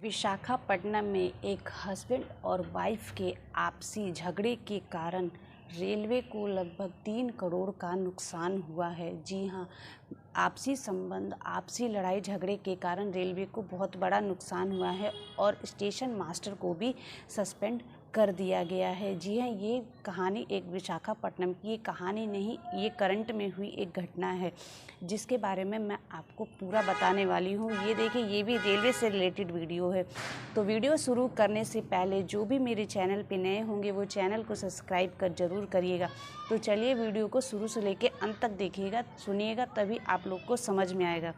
विशाखापट्टनम में एक हस्बैंड और वाइफ के आपसी झगड़े के कारण रेलवे को लगभग 3 करोड़ का नुकसान हुआ है। जी हाँ, आपसी संबंध, आपसी लड़ाई झगड़े के कारण रेलवे को बहुत बड़ा नुकसान हुआ है और स्टेशन मास्टर को भी सस्पेंड कर दिया गया है। जी हाँ, ये कहानी एक विशाखापट्टनम की कहानी नहीं, ये करंट में हुई एक घटना है जिसके बारे में मैं आपको पूरा बताने वाली हूँ। ये देखिए, ये भी रेलवे से रिलेटेड वीडियो है। तो वीडियो शुरू करने से पहले जो भी मेरे चैनल पे नए होंगे वो चैनल को सब्सक्राइब कर ज़रूर करिएगा। तो चलिए वीडियो को शुरू से लेके अंत तक देखिएगा, सुनिएगा, तभी आप लोग को समझ में आएगा।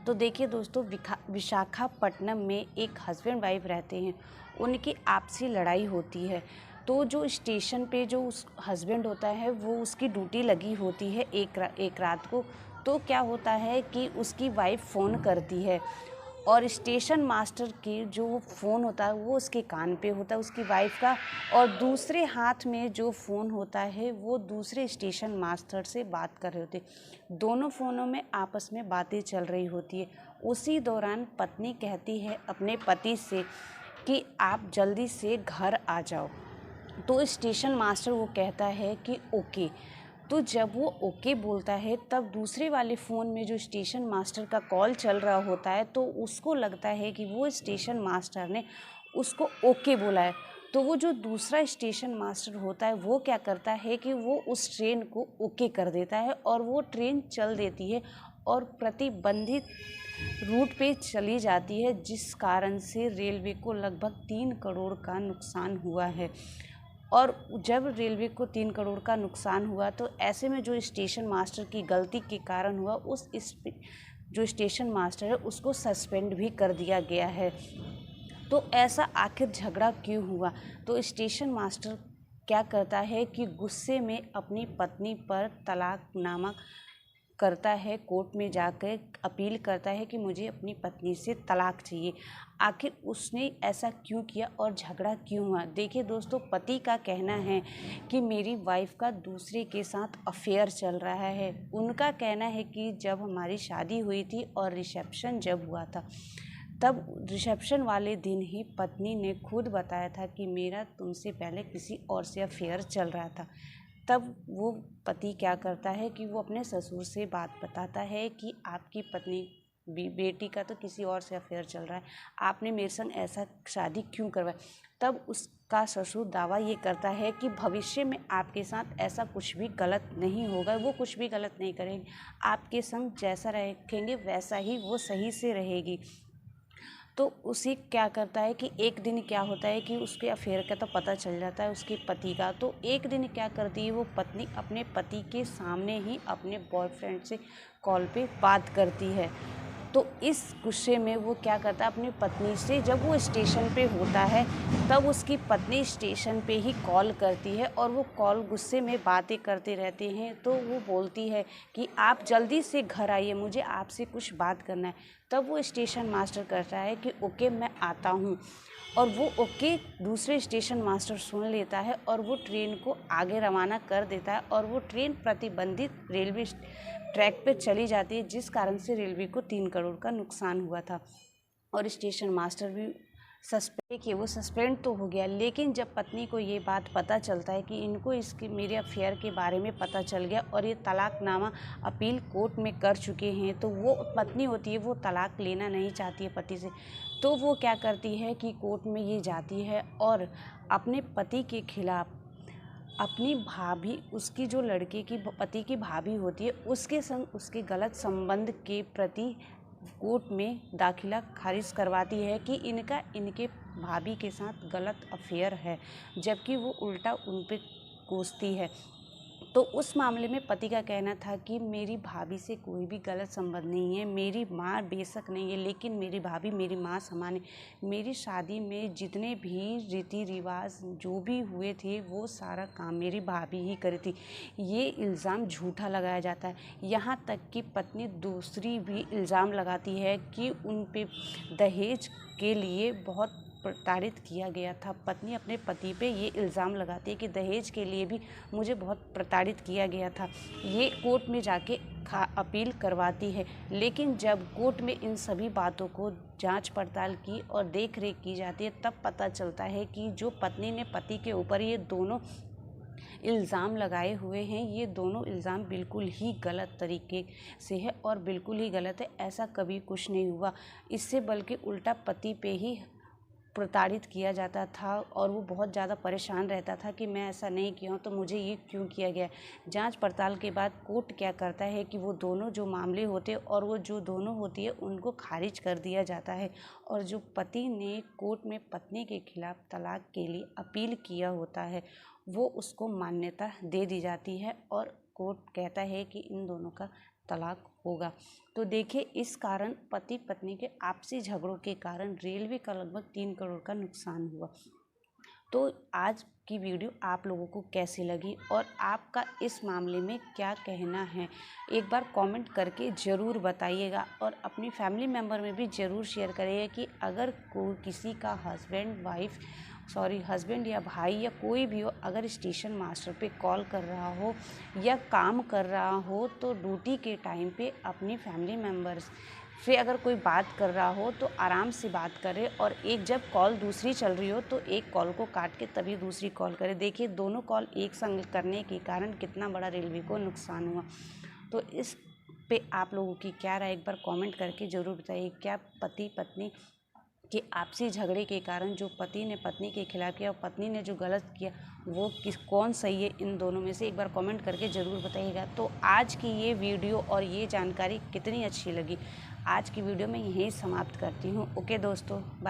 तो देखिए दोस्तों, विशाखापट्टनम में एक हस्बैंड वाइफ रहते हैं, उनकी आपसी लड़ाई होती है। तो जो स्टेशन पे जो उस हस्बैंड होता है वो उसकी ड्यूटी लगी होती है एक रात को। तो क्या होता है कि उसकी वाइफ फ़ोन करती है और स्टेशन मास्टर के जो फ़ोन होता है वो उसके कान पे होता है उसकी वाइफ का, और दूसरे हाथ में जो फ़ोन होता है वो दूसरे स्टेशन मास्टर से बात कर रहे होते। दोनों फ़ोनों में आपस में बातें चल रही होती है। उसी दौरान पत्नी कहती है अपने पति से कि आप जल्दी से घर आ जाओ। तो स्टेशन मास्टर वो कहता है कि ओके। तो जब वो ओके बोलता है तब दूसरे वाले फ़ोन में जो स्टेशन मास्टर का कॉल चल रहा होता है तो उसको लगता है कि वो स्टेशन मास्टर ने उसको ओके बोला है। तो वो जो दूसरा स्टेशन मास्टर होता है वो क्या करता है कि वो उस ट्रेन को ओके कर देता है और वो ट्रेन चल देती है और प्रतिबंधित रूट पे चली जाती है, जिस कारण से रेलवे को लगभग 3 करोड़ का नुकसान हुआ है। और जब रेलवे को 3 करोड़ का नुकसान हुआ तो ऐसे में जो स्टेशन मास्टर की गलती के कारण हुआ, जो स्टेशन मास्टर है उसको सस्पेंड भी कर दिया गया है। तो ऐसा आखिर झगड़ा क्यों हुआ? तो स्टेशन मास्टर क्या करता है कि गुस्से में अपनी पत्नी पर तलाकनामा करता है, कोर्ट में जाकर अपील करता है कि मुझे अपनी पत्नी से तलाक चाहिए। आखिर उसने ऐसा क्यों किया और झगड़ा क्यों हुआ? देखिए दोस्तों, पति का कहना है कि मेरी वाइफ का दूसरे के साथ अफेयर चल रहा है। उनका कहना है कि जब हमारी शादी हुई थी और रिसेप्शन जब हुआ था, तब रिसेप्शन वाले दिन ही पत्नी ने खुद बताया था कि मेरा तुमसे पहले किसी और से अफेयर चल रहा था। तब वो पति क्या करता है कि वो अपने ससुर से बात बताता है कि आपकी पत्नी बेटी का तो किसी और से अफेयर चल रहा है, आपने मेरे संग ऐसा शादी क्यों करवाया? तब उसका ससुर दावा ये करता है कि भविष्य में आपके साथ ऐसा कुछ भी गलत नहीं होगा, वो कुछ भी गलत नहीं करेंगे, आपके संग जैसा रखेंगे वैसा ही वो सही से रहेगी। तो उसी क्या करता है कि एक दिन क्या होता है कि उसके अफेयर का तो पता चल जाता है उसके पति का। तो एक दिन क्या करती है वो पत्नी अपने पति के सामने ही अपने बॉयफ्रेंड से कॉल पे बात करती है। तो इस गुस्से में वो क्या करता है अपनी पत्नी से, जब वो स्टेशन पे होता है तब उसकी पत्नी स्टेशन पे ही कॉल करती है और वो कॉल गुस्से में बातें करते रहते हैं। तो वो बोलती है कि आप जल्दी से घर आइए, मुझे आपसे कुछ बात करना है। तब वो स्टेशन मास्टर कहता है कि ओके मैं आता हूँ, और वो ओके दूसरे स्टेशन मास्टर सुन लेता है और वो ट्रेन को आगे रवाना कर देता है और वो ट्रेन प्रतिबंधित रेलवे ट्रैक पे चली जाती है, जिस कारण से रेलवे को 3 करोड़ का नुकसान हुआ था। और स्टेशन मास्टर भी सस्पेंड तो हो गया। लेकिन जब पत्नी को ये बात पता चलता है कि इनको इसके मेरे अफेयर के बारे में पता चल गया और ये तलाकनामा अपील कोर्ट में कर चुके हैं, तो वो पत्नी होती है वो तलाक लेना नहीं चाहती है पति से। तो वो क्या करती है कि कोर्ट में ये जाती है और अपने पति के खिलाफ अपनी भाभी, उसकी जो लड़के की पति की भाभी होती है, उसके संग उसके गलत संबंध के प्रति कोर्ट में दाखिला खारिज करवाती है कि इनके भाभी के साथ गलत अफेयर है, जबकि वो उल्टा उन पे कोसती है। तो उस मामले में पति का कहना था कि मेरी भाभी से कोई भी गलत संबंध नहीं है, मेरी माँ बेशक नहीं है लेकिन मेरी भाभी मेरी माँ समान है। मेरी शादी में जितने भी रीति रिवाज जो भी हुए थे वो सारा काम मेरी भाभी ही करी थी। ये इल्ज़ाम झूठा लगाया जाता है। यहाँ तक कि पत्नी दूसरी भी इल्ज़ाम लगाती है कि उन पे दहेज के लिए बहुत प्रताड़ित किया गया था। पत्नी अपने पति पे ये इल्ज़ाम लगाती है कि दहेज के लिए भी मुझे बहुत प्रताड़ित किया गया था। ये कोर्ट में जाके अपील करवाती है। लेकिन जब कोर्ट में इन सभी बातों को जांच पड़ताल की और देख रेख की जाती है, तब पता चलता है कि जो पत्नी ने पति के ऊपर ये दोनों इल्ज़ाम लगाए हुए हैं, ये दोनों इल्ज़ाम बिल्कुल ही गलत तरीके से है और बिल्कुल ही गलत है। ऐसा कभी कुछ नहीं हुआ। इससे बल्कि उल्टा पति पे ही प्रताड़ित किया जाता था और वो बहुत ज़्यादा परेशान रहता था कि मैं ऐसा नहीं किया हूँ, तो मुझे ये क्यों किया गया। जांच पड़ताल के बाद कोर्ट क्या करता है कि वो दोनों जो मामले होते हैं और वो जो दोनों होती है उनको खारिज कर दिया जाता है, और जो पति ने कोर्ट में पत्नी के खिलाफ तलाक के लिए अपील किया होता है वो उसको मान्यता दे दी जाती है और कोर्ट कहता है कि इन दोनों का तलाक होगा। तो देखिए, इस कारण पति पत्नी के आपसी झगड़ों के कारण रेलवे का लगभग 3 करोड़ का नुकसान हुआ। तो आज की वीडियो आप लोगों को कैसी लगी और आपका इस मामले में क्या कहना है, एक बार कमेंट करके ज़रूर बताइएगा और अपनी फैमिली मेम्बर में भी ज़रूर शेयर करिएगा कि अगर कोई किसी का हस्बैंड या भाई या कोई भी हो, अगर स्टेशन मास्टर पे कॉल कर रहा हो या काम कर रहा हो तो ड्यूटी के टाइम पे अपनी फैमिली मेम्बर्स से अगर कोई बात कर रहा हो तो आराम से बात करे, और एक जब कॉल दूसरी चल रही हो तो एक कॉल को काट के तभी दूसरी कॉल करे। देखिए, दोनों कॉल एक संग करने के कारण कितना बड़ा रेलवे को नुकसान हुआ। तो इस पे आप लोगों की क्या राय, एक बार कमेंट करके ज़रूर बताइए। क्या पति पत्नी के आपसी झगड़े के कारण जो पति ने पत्नी के खिलाफ किया और पत्नी ने जो गलत किया वो कौन सही है, इन दोनों में से एक बार कमेंट करके ज़रूर बताइएगा। तो आज की ये वीडियो और ये जानकारी कितनी अच्छी लगी, आज की वीडियो में यहीं समाप्त करती हूँ। ओके दोस्तों, बाय।